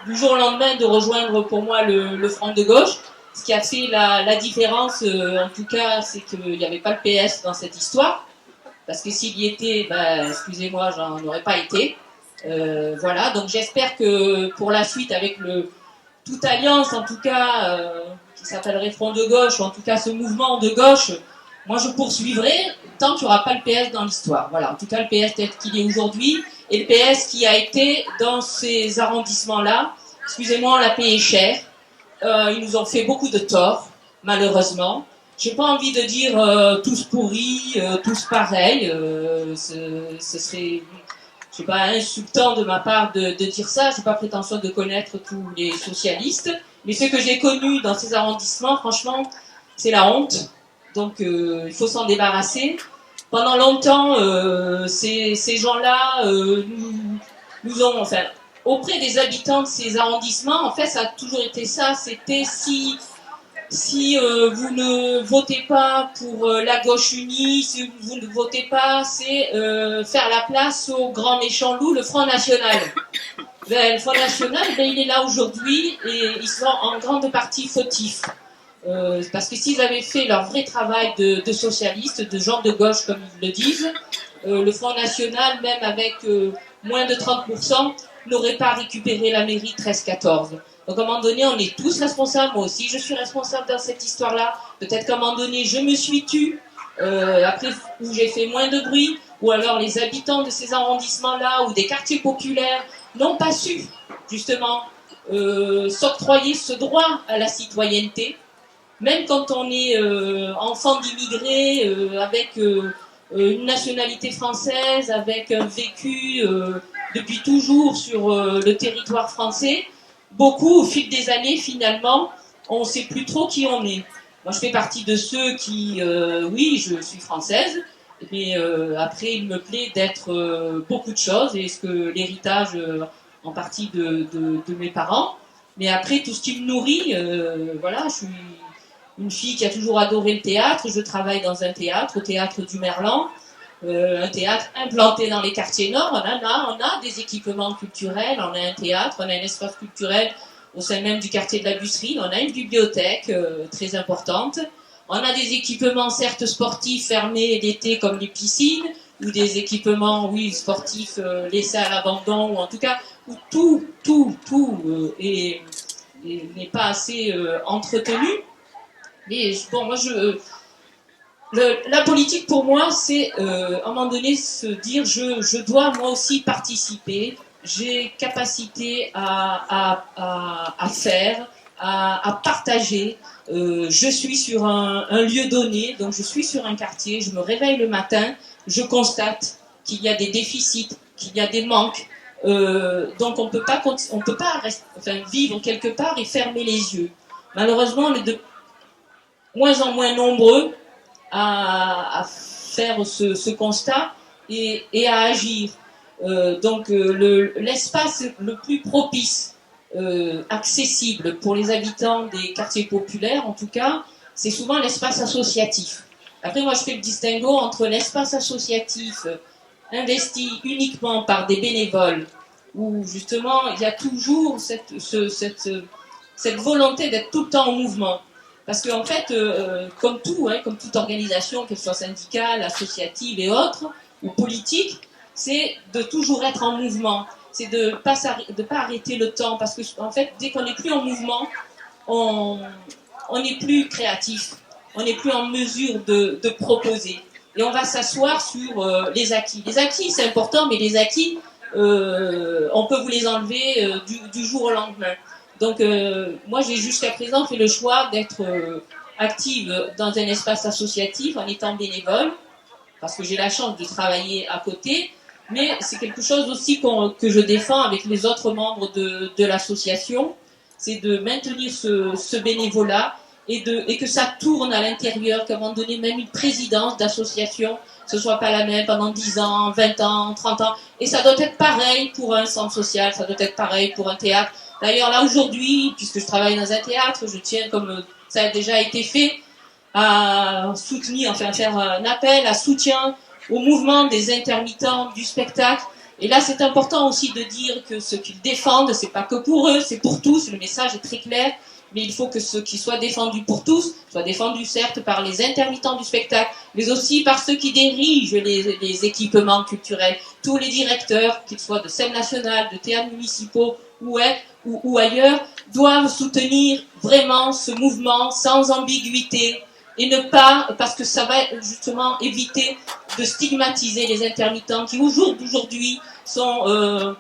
du jour au lendemain de rejoindre pour moi le Front de gauche. Ce qui a fait la différence, en tout cas, c'est qu'il n'y avait pas le PS dans cette histoire. Parce que s'il y était, excusez-moi, j'en aurais pas été. Voilà, donc j'espère que pour la suite, avec toute alliance, en tout cas, qui s'appellerait Front de gauche, ou en tout cas ce mouvement de gauche, moi je poursuivrai tant qu'il n'y aura pas le PS dans l'histoire. Voilà, en tout cas le PS tel qu'il est aujourd'hui, et le PS qui a été dans ces arrondissements-là, excusez-moi, on l'a payé cher. Ils nous ont fait beaucoup de tort, malheureusement. J'ai pas envie de dire tous pourris, tous pareils. Ce serait, je sais pas, insultant de ma part de dire ça. J'ai pas prétention de connaître tous les socialistes, mais ceux que j'ai connus dans ces arrondissements, franchement, c'est la honte. Donc il faut s'en débarrasser. Pendant longtemps, ces gens-là nous ont, enfin, auprès des habitants de ces arrondissements, en fait, ça a toujours été ça. C'était si vous ne votez pas pour la gauche unie, si vous ne votez pas, c'est faire la place au grand méchant loup, le Front National. Le Front National, il est là aujourd'hui et ils sont en grande partie fautifs. Parce que s'ils avaient fait leur vrai travail de socialistes, de gens de gauche comme ils le disent, le Front National, même avec moins de 30%, n'aurait pas récupéré la mairie 13-14. Donc à un moment donné, on est tous responsables, moi aussi je suis responsable dans cette histoire-là. Peut-être qu'à un moment donné, je me suis tue, après où j'ai fait moins de bruit, ou alors les habitants de ces arrondissements-là ou des quartiers populaires n'ont pas su, justement, s'octroyer ce droit à la citoyenneté. Même quand on est enfant d'immigrés, avec une nationalité française, avec un vécu depuis toujours sur le territoire français, beaucoup, au fil des années, finalement, on ne sait plus trop qui on est. Moi, je fais partie de ceux qui, oui, je suis française, mais après, il me plaît d'être beaucoup de choses, et ce que l'héritage, en partie de mes parents. Mais après, tout ce qui me nourrit, voilà, je suis une fille qui a toujours adoré le théâtre. Je travaille dans un théâtre, au théâtre du Merlan, un théâtre implanté dans les quartiers nord. On a des équipements culturels, on a un théâtre, on a un espace culturel au sein même du quartier de la Busserie, on a une bibliothèque très importante. On a des équipements certes sportifs fermés l'été comme les piscines, ou des équipements, oui, sportifs laissés à l'abandon, ou en tout cas où tout n'est pas assez entretenu. Mais bon, moi, la politique pour moi, c'est à un moment donné se dire je dois moi aussi participer, j'ai capacité à faire, à partager. Je suis sur un lieu donné, donc je suis sur un quartier, je me réveille le matin, je constate qu'il y a des déficits, qu'il y a des manques. Donc on peut pas vivre quelque part et fermer les yeux. Malheureusement, on est de moins en moins nombreux à faire ce constat et à agir. Donc l'espace le plus propice, accessible pour les habitants des quartiers populaires, en tout cas, c'est souvent l'espace associatif. Après, moi, je fais le distinguo entre l'espace associatif investi uniquement par des bénévoles, où justement, il y a toujours cette volonté d'être tout le temps en mouvement. Parce qu'en fait, comme toute organisation, qu'elle soit syndicale, associative et autres, ou politique, c'est de toujours être en mouvement. C'est de pas arrêter le temps. Parce que, en fait, dès qu'on n'est plus en mouvement, on n'est plus créatif. On n'est plus en mesure de proposer. Et on va s'asseoir sur les acquis. Les acquis, c'est important, mais les acquis, on peut vous les enlever du jour au lendemain. Donc, moi, j'ai jusqu'à présent fait le choix d'être active dans un espace associatif en étant bénévole, parce que j'ai la chance de travailler à côté, mais c'est quelque chose aussi que je défends avec les autres membres de l'association, c'est de maintenir ce bénévolat et que ça tourne à l'intérieur, qu'à un moment donné, même une présidence d'association, ce soit pas la même pendant 10 ans, 20 ans, 30 ans, et ça doit être pareil pour un centre social, ça doit être pareil pour un théâtre. D'ailleurs, là, aujourd'hui, puisque je travaille dans un théâtre, je tiens, comme ça a déjà été fait, à soutenir, enfin, faire un appel à soutien au mouvement des intermittents du spectacle Et là, c'est important aussi de dire que ce qu'ils défendent, c'est pas que pour eux, c'est pour tous. Le message est très clair. Mais il faut que ce qui soit défendu pour tous soit défendu certes par les intermittents du spectacle, mais aussi par ceux qui dirigent les équipements culturels. Tous les directeurs, qu'ils soient de scènes nationales, de théâtres municipaux ou ailleurs, doivent soutenir vraiment ce mouvement sans ambiguïté et ne pas, parce que ça va justement éviter de stigmatiser les intermittents qui aujourd'hui sont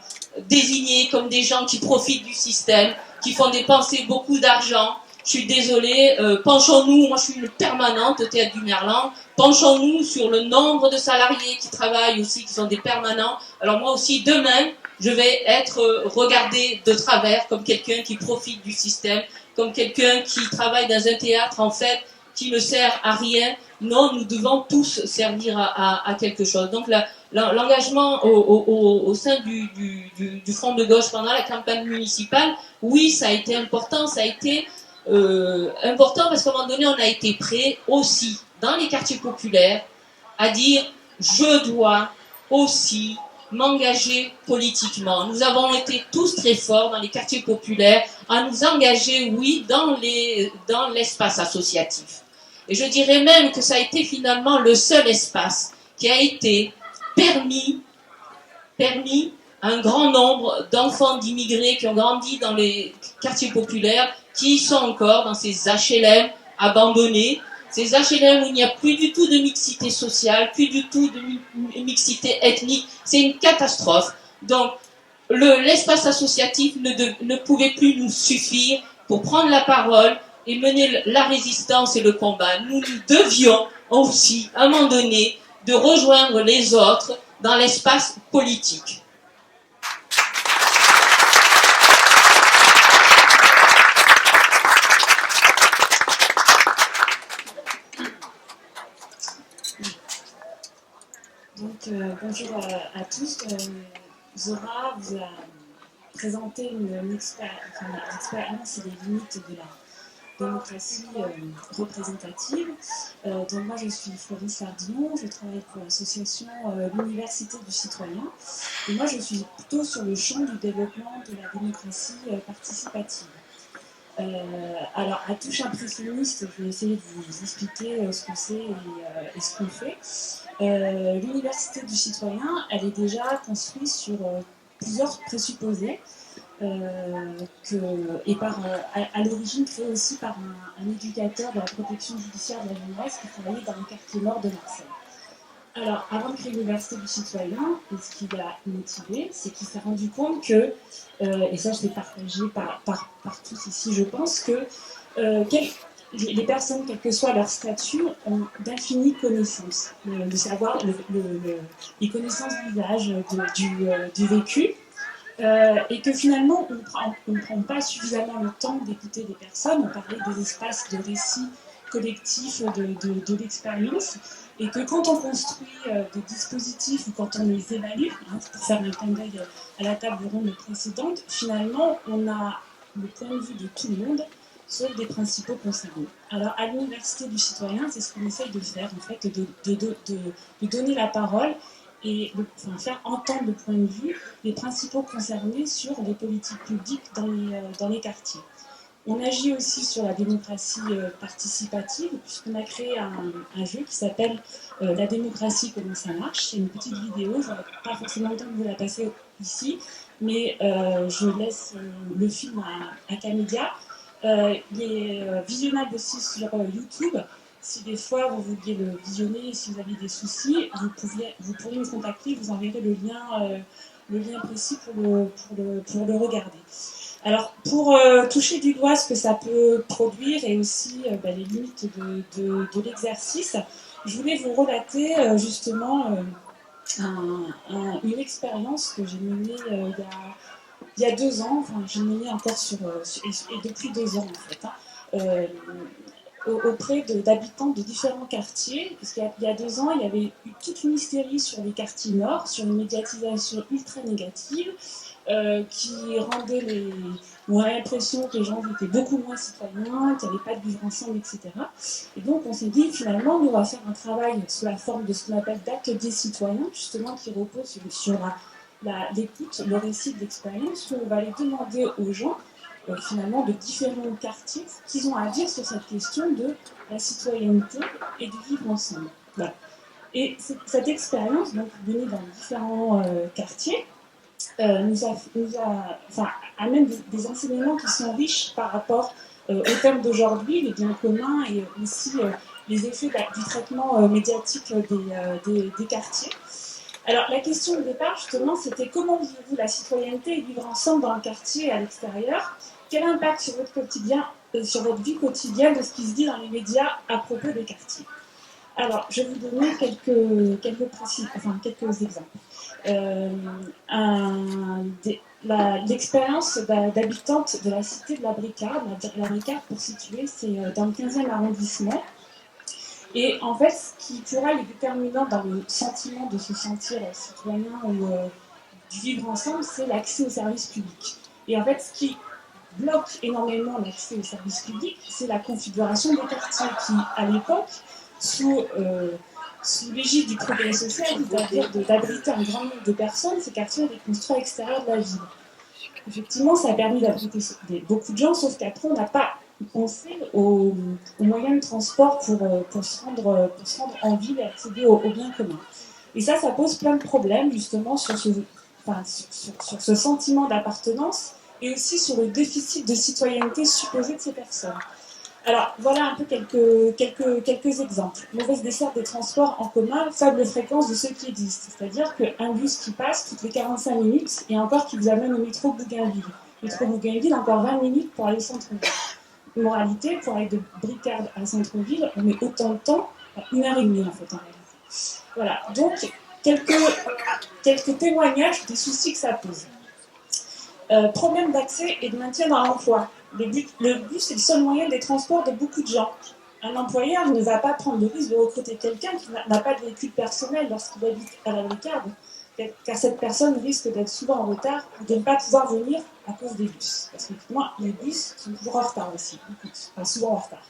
désignés comme des gens qui profitent du système, qui font dépenser beaucoup d'argent. Je suis désolée, penchons-nous, moi je suis une permanente au Théâtre du Merlan, penchons-nous sur le nombre de salariés qui travaillent aussi, qui sont des permanents. Alors moi aussi, demain, je vais être regardée de travers comme quelqu'un qui profite du système, comme quelqu'un qui travaille dans un théâtre, en fait, qui ne sert à rien. Non, nous devons tous servir à quelque chose. Donc l'engagement au sein du Front de gauche pendant la campagne municipale, oui, ça a été important, ça a été important parce qu'à un moment donné, on a été prêt aussi, dans les quartiers populaires, à dire « je dois aussi m'engager politiquement ». Nous avons été tous très forts dans les quartiers populaires à nous engager, oui, dans l'espace associatif. Et je dirais même que ça a été finalement le seul espace qui a été permis à un grand nombre d'enfants d'immigrés qui ont grandi dans les quartiers populaires, qui sont encore dans ces HLM abandonnés, ces HLM où il n'y a plus du tout de mixité sociale, plus du tout de mixité ethnique. C'est une catastrophe. Donc, l'espace associatif ne pouvait plus nous suffire pour prendre la parole et mener la résistance et le combat. Nous devions aussi, à un moment donné, de rejoindre les autres dans l'espace politique. Donc, bonjour à tous. Zora vous a présenté une expérience et les limites de la démocratie représentative. Donc moi je suis Floris Sardillon, je travaille pour l'association l'Université du Citoyen. Et moi je suis plutôt sur le champ du développement de la démocratie participative. Alors, à touche impressionniste, je vais essayer de vous expliquer ce que c'est et ce qu'on fait. L'Université du Citoyen, elle est déjà construite sur plusieurs présupposés à l'origine créée aussi par un éducateur de la protection judiciaire de la jeunesse qui travaillait dans le quartier nord de Marseille. Alors, avant de créer l'Université du Citoyen, ce qui l'a motivé, c'est qu'il s'est rendu compte que, et ça je l'ai partagé par tous ici, je pense que les personnes, quel que soit leur statut, ont d'infinies connaissances. Le savoir, les connaissances d'usage, du vécu, et que finalement, on ne prend pas suffisamment le temps d'écouter les personnes. On parlait des espaces de récit collectif de l'expérience, et que quand on construit des dispositifs ou quand on les évalue, pour faire un clin d'œil à la table ronde précédente, finalement, on a le point de vue de tout le monde, sauf des principaux concernés. Alors, à l'Université du Citoyen, c'est ce qu'on essaye de faire, en fait, de donner la parole et faire entendre le point de vue des principaux concernés sur les politiques publiques dans les quartiers. On agit aussi sur la démocratie participative, puisqu'on a créé un jeu qui s'appelle La démocratie, comment ça marche. C'est une petite vidéo, je n'aurai pas forcément le temps de vous la passer ici, mais je laisse le film à Camédia. Il est visionnable aussi sur YouTube. Si des fois vous vouliez le visionner, si vous avez des soucis, vous pourriez me contacter, je vous enverrai le lien précis pour le regarder. Alors, pour toucher du doigt ce que ça peut produire et aussi les limites de l'exercice, je voulais vous relater justement une expérience que j'ai menée il y a 2 ans, enfin j'ai mené encore et depuis 2 ans en fait, auprès d'habitants de différents quartiers, parce qu'il y a 2 ans, il y avait eu toute une hystérie sur les quartiers nord, sur une médiatisation ultra négative, qui rendait on a l'impression que les gens étaient beaucoup moins citoyens, qu'il n'y avait pas de vivre ensemble, etc. Et donc on s'est dit finalement, nous on va faire un travail sous la forme de ce qu'on appelle d'ateliers citoyens, justement qui repose sur l'écoute, le récit de l'expérience, où on va aller demander aux gens, finalement, de différents quartiers, ce qu'ils ont à dire sur cette question de la citoyenneté et du vivre ensemble. Voilà. Et cette expérience, donc menée dans différents quartiers, amène des enseignements qui sont riches par rapport au thème d'aujourd'hui, les biens communs et aussi les effets du traitement médiatique des quartiers. Alors la question de départ justement c'était comment vivez-vous la citoyenneté et vivre ensemble dans le quartier et à l'extérieur? Quel impact sur votre quotidien, sur votre vie quotidienne de ce qui se dit dans les médias à propos des quartiers? Alors je vais vous donner quelques exemples. L'expérience d'habitante de la cité de la Bricard, la Bricard pour situer, c'est dans le 15e arrondissement. Et en fait, ce qui pour elle est déterminant dans le sentiment de se sentir citoyen ou du vivre ensemble, c'est l'accès aux services publics. Et en fait, ce qui bloque énormément l'accès aux services publics, c'est la configuration des quartiers qui, à l'époque, sous l'égide du progrès social, c'est-à-dire d'abriter un grand nombre de personnes, ces quartiers étaient construits à l'extérieur de la ville. Effectivement, ça a permis d'abriter beaucoup de gens, sauf qu'après, on n'a pas pensé aux moyens de transport pour se rendre en ville et accéder aux biens communs. Et ça pose plein de problèmes, justement, sur ce sentiment d'appartenance et aussi sur le déficit de citoyenneté supposé de ces personnes. Alors, voilà un peu quelques exemples. Mauvaise desserte des transports en commun, faible fréquence de ceux qui existent. C'est-à-dire qu'un bus qui passe toutes les 45 minutes et encore qui vous amène au métro Bougainville. Métro Bougainville, encore 20 minutes pour aller au centre-ville. Moralité, pour aller de Bricard à centre-ville, on met autant de temps, 1h30 en fait en réalité. Voilà, donc quelques témoignages des soucis que ça pose. Problème d'accès et de maintien dans l'emploi. Le bus est le seul moyen des transports de beaucoup de gens. Un employeur ne va pas prendre le risque de recruter quelqu'un qui n'a pas de véhicule personnel lorsqu'il habite à la Bricarde, car cette personne risque d'être souvent en retard ou de ne pas pouvoir venir à cause des bus. Parce que moi, les bus sont toujours en retard aussi, souvent en retard.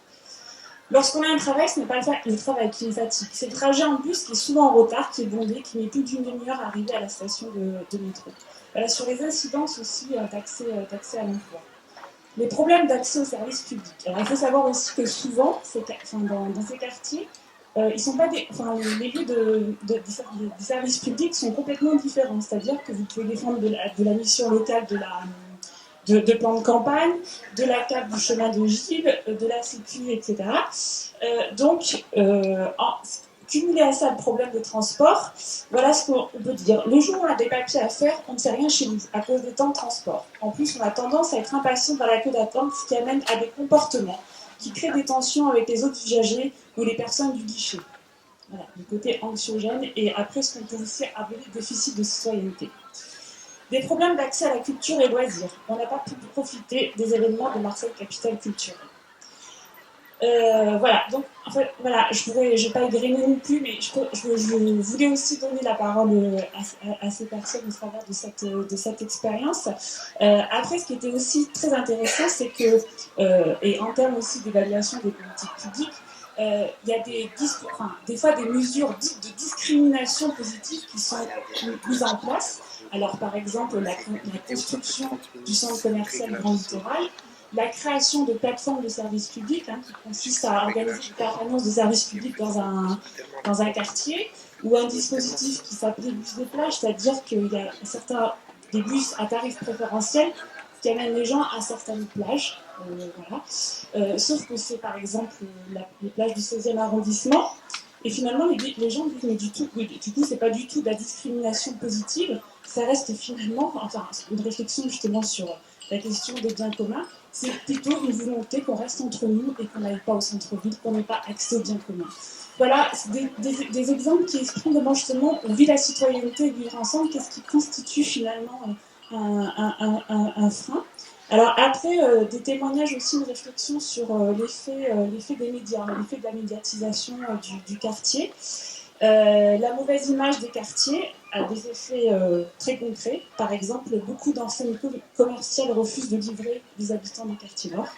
Lorsqu'on a un travail, ce n'est pas le travail qui est fatigue. C'est le trajet en bus qui est souvent en retard, qui est bondé, qui met plus d'une demi-heure à arriver à la station de métro. Voilà, sur les incidences aussi d'accès à l'emploi. Les problèmes d'accès aux services publics. Alors, il faut savoir aussi que souvent, dans ces quartiers, les lieux des services publics sont complètement différents. C'est-à-dire que vous pouvez défendre de la mission locale de plan de campagne, de la CAP du chemin de Gilles, de la Sécu, etc. Cumulé à ça le problème de transport, voilà ce qu'on peut dire. Le jour où on a des papiers à faire, on ne sait rien chez nous, à cause des temps de transport. En plus, on a tendance à être impatient dans la queue d'attente, ce qui amène à des comportements qui créent des tensions avec les autres usagers ou les personnes du guichet. Voilà, le côté anxiogène, et après ce qu'on peut aussi appeler déficit de citoyenneté. Des problèmes d'accès à la culture et loisirs. On n'a pas pu profiter des événements de Marseille Capitale Culturelle. Voilà, donc en fait, voilà, je vais pas égrener non plus, mais je voulais aussi donner la parole à ces personnes au travers de cette expérience. Après, ce qui était aussi très intéressant, c'est que, et en termes aussi d'évaluation des politiques publiques, il y a des fois des mesures dites de discrimination positive qui sont mises en place. Alors, par exemple, la construction du centre commercial Grand Littoral, la création de plateformes de services publics, qui consiste à organiser une permanence de services publics dans un quartier, ou un dispositif qui s'appelle bus des plages, c'est-à-dire qu'il y a des bus à tarif préférentiel qui amènent les gens à certaines plages. Voilà. Sauf que c'est par exemple les plages du 16e arrondissement. Et finalement, les gens disent, mais du coup, c'est pas du tout de la discrimination positive, ça reste finalement, une réflexion justement sur la question des biens communs, c'est plutôt une volonté qu'on reste entre nous et qu'on n'aille pas au centre-ville, qu'on n'ait pas accès aux biens communs. Voilà, c'est des exemples qui expriment comment justement on vit la citoyenneté et vivre ensemble, qu'est-ce qui constitue finalement un frein. Alors après, des témoignages aussi, une réflexion sur l'effet des médias, l'effet de la médiatisation du quartier. La mauvaise image des quartiers a des effets très concrets. Par exemple, beaucoup d'enseignes commerciales refusent de livrer les habitants des quartiers nord.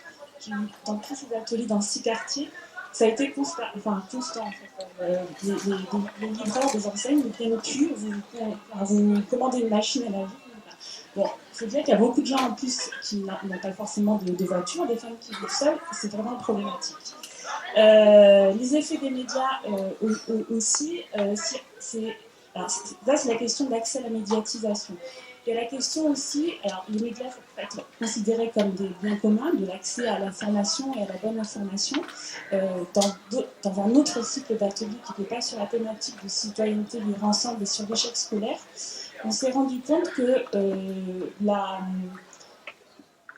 Dans tous ces ateliers dans 6 quartiers, ça a été constant en fait. Les livreurs des enseignes ne viennent plus, vous commandez une machine à laver. Bon, il faut dire qu'il y a beaucoup de gens en plus qui n'ont pas forcément de voiture, des femmes qui vivent seules, c'est vraiment problématique. Les effets des médias aussi, là c'est la question de l'accès à la médiatisation. Il y a la question aussi, alors les médias peuvent être considérés comme des biens communs, de l'accès à l'information et à la bonne information. Dans un autre cycle d'atelier qui n'était pas sur la thématique de citoyenneté, vivre ensemble et sur l'échec scolaire, on s'est rendu compte que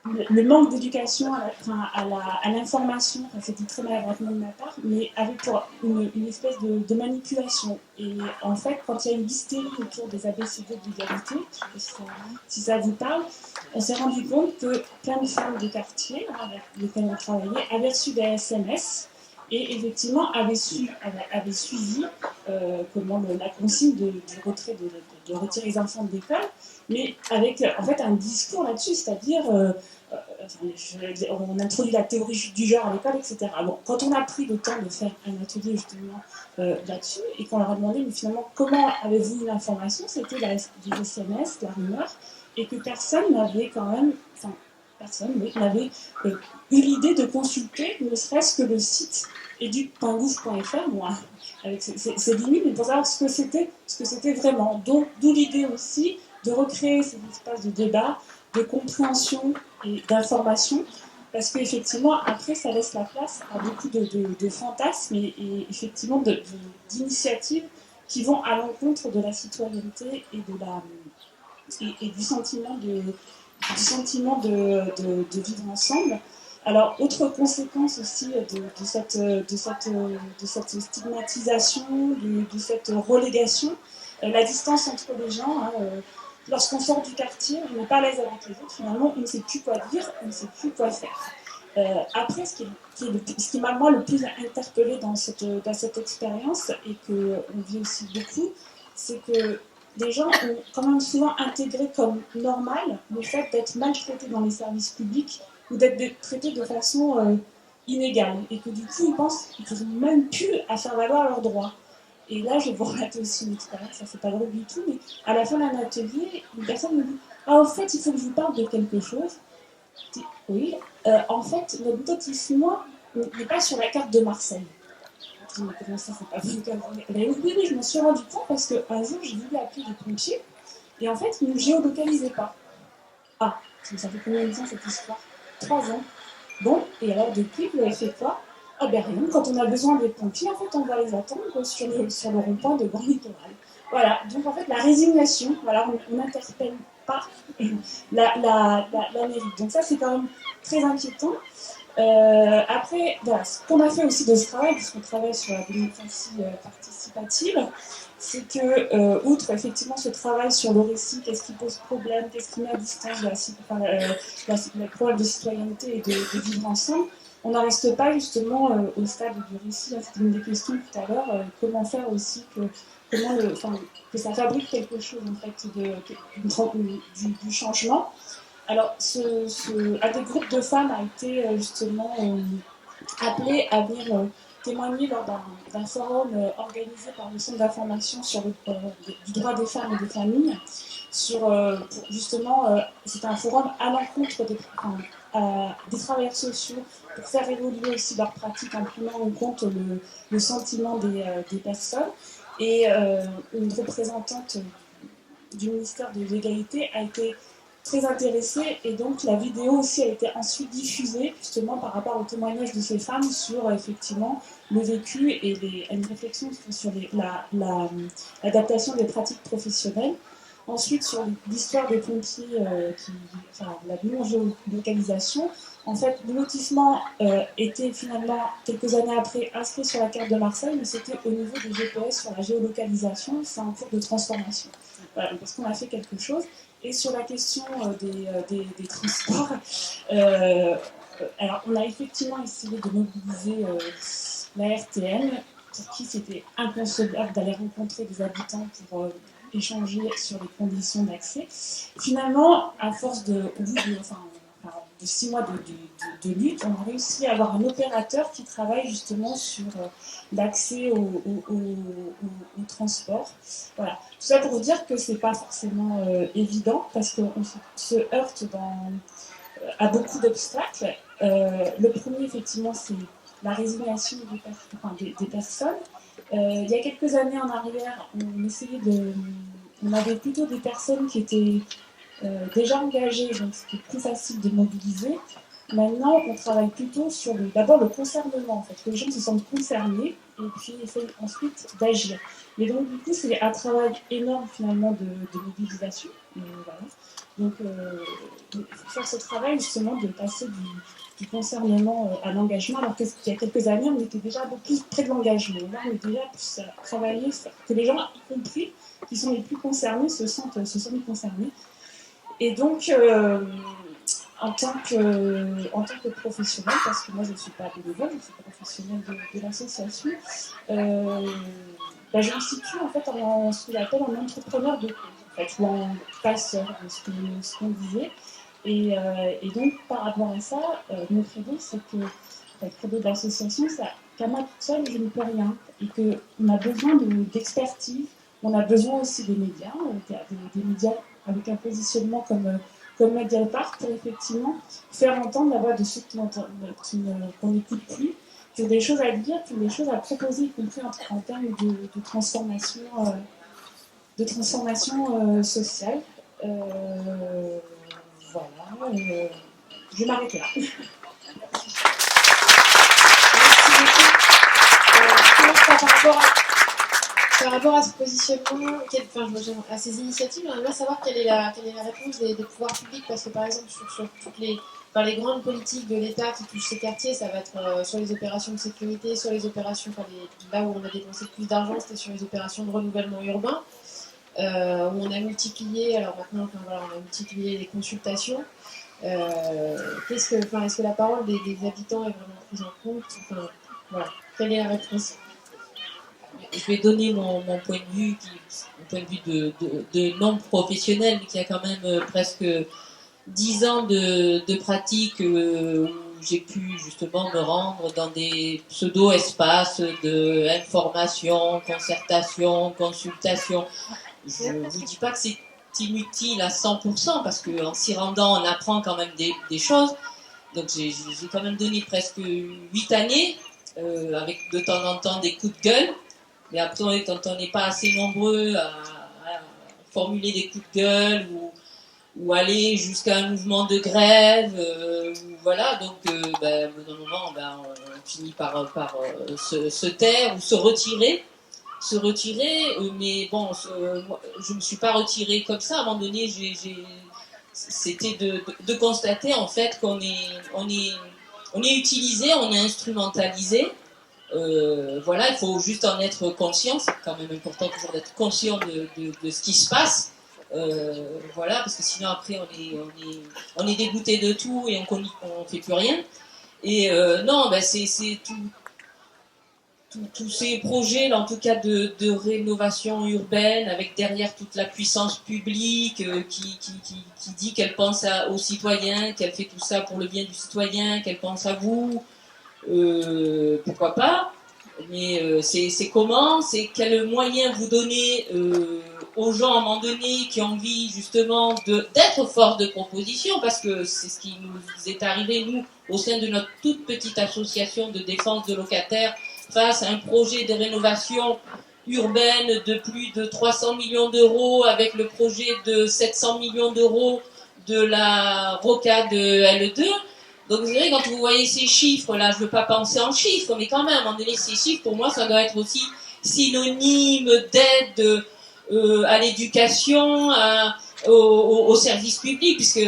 le manque d'éducation à l'information, c'était très maladroitement de ma part, mais avec pour une espèce de manipulation. Et en fait, quand il y a une hystérie autour des ABCD de l'égalité, je sais pas si ça vous parle, on s'est rendu compte que plein de femmes de quartier avec lesquelles on travaillait avaient reçu des SMS et effectivement avaient suivi la consigne du retrait de retirer les enfants de l'école, mais avec en fait un discours là-dessus, c'est-à-dire on introduit la théorie du genre à l'école, etc. Bon, quand on a pris le temps de faire un atelier justement là-dessus et qu'on leur a demandé mais finalement comment avez-vous eu l'information, c'était du SMS, la rumeur, et que personne n'avait quand même, n'avait eu l'idée de consulter ne serait-ce que le site edu.gouv.fr, moi, avec ses limites, mais pour savoir ce que c'était vraiment. D'où l'idée aussi de recréer ces espaces de débat, de compréhension et d'information, parce qu'effectivement, après, ça laisse la place à beaucoup de fantasmes et effectivement d'initiatives qui vont à l'encontre de la citoyenneté et du sentiment de vivre ensemble. Alors, autre conséquence aussi de cette stigmatisation, de cette relégation, la distance entre les gens. Lorsqu'on sort du quartier, on n'est pas à l'aise avec les autres, finalement, on ne sait plus quoi dire, on ne sait plus quoi faire. Après, ce qui m'a moi le plus interpellée dans cette expérience, et qu'on vit aussi beaucoup, c'est que les gens ont quand même souvent intégré comme normal le fait d'être maltraités dans les services publics ou d'être traités de façon inégale. Et que du coup, ils pensent qu'ils n'ont même plus à faire valoir leurs droits. Et là, je vais vous raconter aussi une expérience, ça c'est pas drôle du tout, mais à la fin d'un atelier, une personne me dit « Ah, en fait, il faut que je vous parle de quelque chose. » Je dis « Oui, en fait, notre lotissement n'est pas sur la carte de Marseille. » Je dis « Mais comment ça, c'est pas vous ?» Oui, je me suis rendu compte parce qu'un jour, j'ai voulu appeler des pompiers et en fait, ils ne nous géolocalisaient pas. Ah, ça fait combien de temps cette histoire? 3 ans. Bon, et alors depuis, vous avez fait quoi? Ah ben rien, quand on a besoin des pompiers, en fait, on va les attendre sur le rond-point de Grand Littoral. Voilà, donc en fait, la résignation, voilà, on n'interpelle pas la mairie. Donc ça, c'est quand même très inquiétant. Après, voilà, ce qu'on a fait aussi de ce travail, puisqu'on travaille sur la démocratie participative, c'est que, outre effectivement ce travail sur le récit, qu'est-ce qui pose problème, qu'est-ce qui met à distance le problème de citoyenneté et de vivre ensemble, on n'en reste pas justement au stade du récit. C'était une des questions tout à l'heure, comment faire aussi que ça fabrique quelque chose en fait du changement. Alors, un des groupes de femmes a été justement appelé à venir témoigner lors d'un forum organisé par le Centre d'information sur du droit des femmes et des familles. Justement, c'est un forum à l'encontre des travailleurs sociaux pour faire évoluer aussi leurs pratiques en prenant en compte le sentiment des personnes. Et une représentante du ministère de l'Égalité a été très intéressée et donc la vidéo aussi a été ensuite diffusée justement par rapport au témoignage de ces femmes sur effectivement le vécu et une réflexion sur l'adaptation des pratiques professionnelles. Ensuite, sur l'histoire des pompiers, la non-géolocalisation, en fait, le lotissement était finalement, quelques années après, inscrit sur la carte de Marseille, mais c'était au niveau des GPS sur la géolocalisation, c'est en cours de transformation. Voilà, parce qu'on a fait quelque chose. Et sur la question des transports, alors on a effectivement essayé de mobiliser la RTM, pour qui c'était inconcevable d'aller rencontrer des habitants pour échanger sur les conditions d'accès. Finalement, à force de 6 mois de lutte, on a réussi à avoir un opérateur qui travaille justement sur l'accès au transport. Voilà. Tout ça pour vous dire que c'est pas forcément évident parce qu'on se heurte à beaucoup d'obstacles. Le premier, effectivement, c'est la résignation des personnes. Il y a quelques années en arrière, on avait plutôt des personnes qui étaient déjà engagées, donc c'était plus facile de mobiliser. Maintenant, on travaille plutôt sur d'abord le concernement, en fait, que les gens se sentent concernés et puis essayent ensuite d'agir. Mais donc, du coup, c'est un travail énorme finalement de mobilisation. Voilà. Donc, il faut faire ce travail justement de passer du concernement à l'engagement, alors qu'il y a quelques années, on était déjà beaucoup plus près de l'engagement. Là, on est déjà plus à travailler, que les gens, y compris, qui sont les plus concernés, se sentent concernés. Et donc, en tant que professionnel, parce que moi je ne suis pas bénévole, je suis professionnelle de l'association, je me situe en fait en ce qu'on appelle un entrepreneur de cause, en fait, ou en passeur, ce qu'on disait. Et donc par rapport à ça, mon credo, c'est que le credo de l'association, c'est qu'à moi toute seule, je ne peux rien, et qu'on a besoin d'expertise, on a besoin aussi des médias, des médias avec un positionnement comme Mediapart, pour effectivement faire entendre la voix de ceux qu'on n'écoute plus, qui ont des choses à dire, qui ont des choses à proposer, y compris en termes de transformation sociale. Voilà, je vais m'arrêter là. Par rapport à ce positionnement, à ces initiatives, on aimerait savoir quelle est la réponse des pouvoirs publics, parce que par exemple sur toutes les grandes politiques de l'État qui touchent ces quartiers, ça va être sur les opérations de sécurité, sur les opérations, là où on a dépensé plus d'argent, c'était sur les opérations de renouvellement urbain, où on a multiplié, alors maintenant, on a multiplié les consultations. Est-ce que la parole des habitants est vraiment prise en compte? Voilà. Quelle est la réponse? Je vais donner mon point de vue, mon point de vue de non-professionnel, mais qui a quand même presque 10 ans de pratique où j'ai pu justement me rendre dans des pseudo-espaces d'information, concertation, consultation. Je ne vous dis pas que c'est inutile à 100%, parce qu'en s'y rendant, on apprend quand même des choses. Donc j'ai quand même donné presque 8 années, avec de temps en temps des coups de gueule. Mais après, quand on n'est pas assez nombreux à formuler des coups de gueule ou aller jusqu'à un mouvement de grève, voilà, donc au bout d'un moment, on finit par se taire ou se retirer. Mais bon, je ne me suis pas retirée comme ça. À un moment donné, c'était de constater en fait qu'on est utilisé, on est instrumentalisé. Voilà, il faut juste en être conscient. C'est quand même important toujours d'être conscient de ce qui se passe. Voilà, parce que sinon après on est dégoûté de tout et on fait plus rien. Et non, c'est tous ces projets là, en tout cas de rénovation urbaine, avec derrière toute la puissance publique qui dit qu'elle pense aux citoyens, qu'elle fait tout ça pour le bien du citoyen, qu'elle pense à vous. Pourquoi pas, mais c'est comment, c'est quel moyen vous donnez aux gens à un moment donné qui ont envie justement d'être force de proposition, parce que c'est ce qui nous est arrivé nous au sein de notre toute petite association de défense de locataires face à un projet de rénovation urbaine de plus de 300 millions d'euros avec le projet de 700 millions d'euros de la rocade L2. Donc vous savez, quand vous voyez ces chiffres-là, je ne veux pas penser en chiffres, mais quand même, à un moment donné, ces chiffres, pour moi, ça doit être aussi synonyme d'aide à l'éducation, au service public, puisque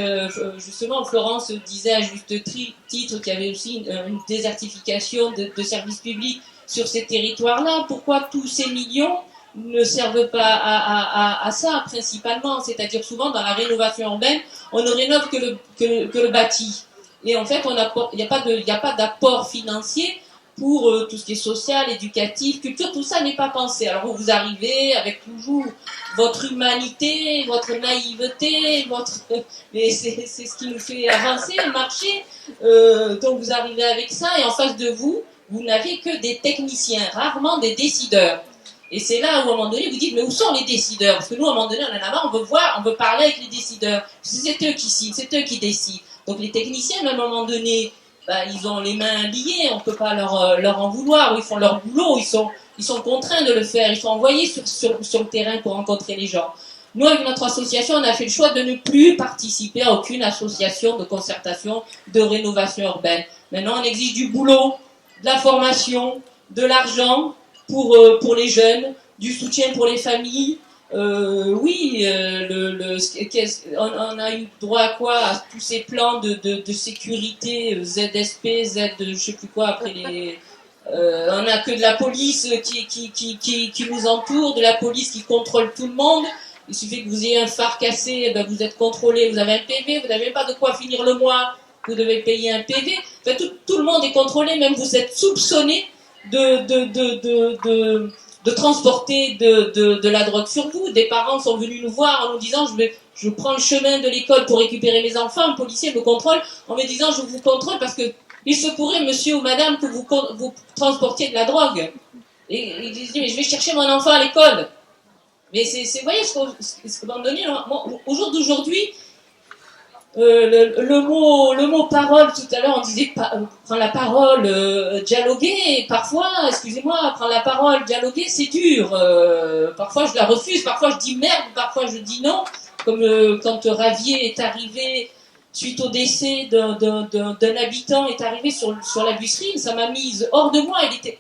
justement, Florence disait à juste titre qu'il y avait aussi une désertification de services publics sur ces territoires-là. Pourquoi tous ces millions ne servent pas à ça, principalement? C'est-à-dire, souvent, dans la rénovation urbaine, on ne rénove que le bâti. Et en fait, il n'y a pas d'apport financier pour tout ce qui est social, éducatif, culture, tout ça n'est pas pensé. Alors vous arrivez avec toujours votre humanité, votre naïveté, mais c'est ce qui nous fait avancer, marcher. Donc vous arrivez avec ça et en face de vous, vous n'avez que des techniciens, rarement des décideurs. Et c'est là où à un moment donné vous dites mais où sont les décideurs? Parce que nous à un moment donné on en a marre, on veut parler avec les décideurs. C'est eux qui signent, c'est eux qui décident. Donc les techniciens à un moment donné, ils ont les mains liées, on ne peut pas leur en vouloir, ils font leur boulot, ils sont contraints de le faire, ils sont envoyés sur le terrain pour rencontrer les gens. Nous, avec notre association, on a fait le choix de ne plus participer à aucune association de concertation, de rénovation urbaine. Maintenant, on exige du boulot, de la formation, de l'argent pour les jeunes, du soutien pour les familles. Oui, on a eu droit à quoi? À tous ces plans de sécurité, ZSP, je sais plus quoi, après on n'a que de la police qui nous entoure, de la police qui contrôle tout le monde. Il suffit que vous ayez un phare cassé, vous êtes contrôlé, vous avez un PV, vous n'avez pas de quoi finir le mois, vous devez payer un PV. Enfin, tout le monde est contrôlé, même vous êtes soupçonné de transporter de la drogue sur vous. Des parents sont venus nous voir en nous disant je prends le chemin de l'école pour récupérer mes enfants, un policier me contrôle en me disant je vous contrôle parce que il se pourrait, monsieur ou madame, que vous transportiez de la drogue. Et il disait mais je vais chercher mon enfant à l'école. Mais vous voyez ce qu'à un moment donné, au jour d'aujourd'hui, le mot parole, tout à l'heure on disait prendre la parole, dialoguer, parfois, excusez-moi, prendre la parole, dialoguer c'est dur, parfois je la refuse, parfois je dis merde, parfois je dis non, comme quand Ravier est arrivé suite au décès d'un habitant, est arrivé sur la Busserine, ça m'a mise hors de moi, il était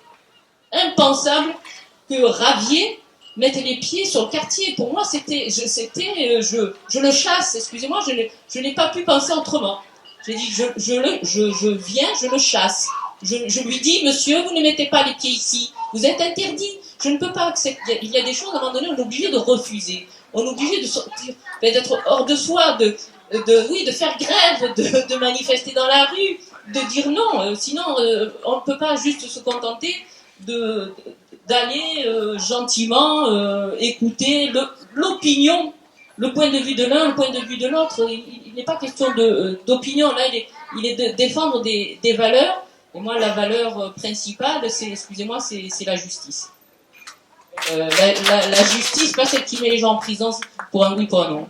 impensable que Ravier mettre les pieds sur le quartier. Pour moi, je le chasse, excusez-moi, je n'ai pas pu penser autrement. J'ai dit, je viens, je le chasse. Je lui dis, monsieur, vous ne mettez pas les pieds ici, vous êtes interdit. Je ne peux pas accepter. Il y a des choses, à un moment donné, on est obligé de refuser. On est obligé de sortir, d'être hors de soi, de faire grève, de manifester dans la rue, de dire non. Sinon, on ne peut pas juste se contenter d'aller gentiment écouter l'opinion, le point de vue de l'un, le point de vue de l'autre. Il n'est pas question d'opinion, là il est de défendre des valeurs, et moi la valeur principale, c'est la justice. La justice, pas celle qui met les gens en prison pour un oui, pour un non.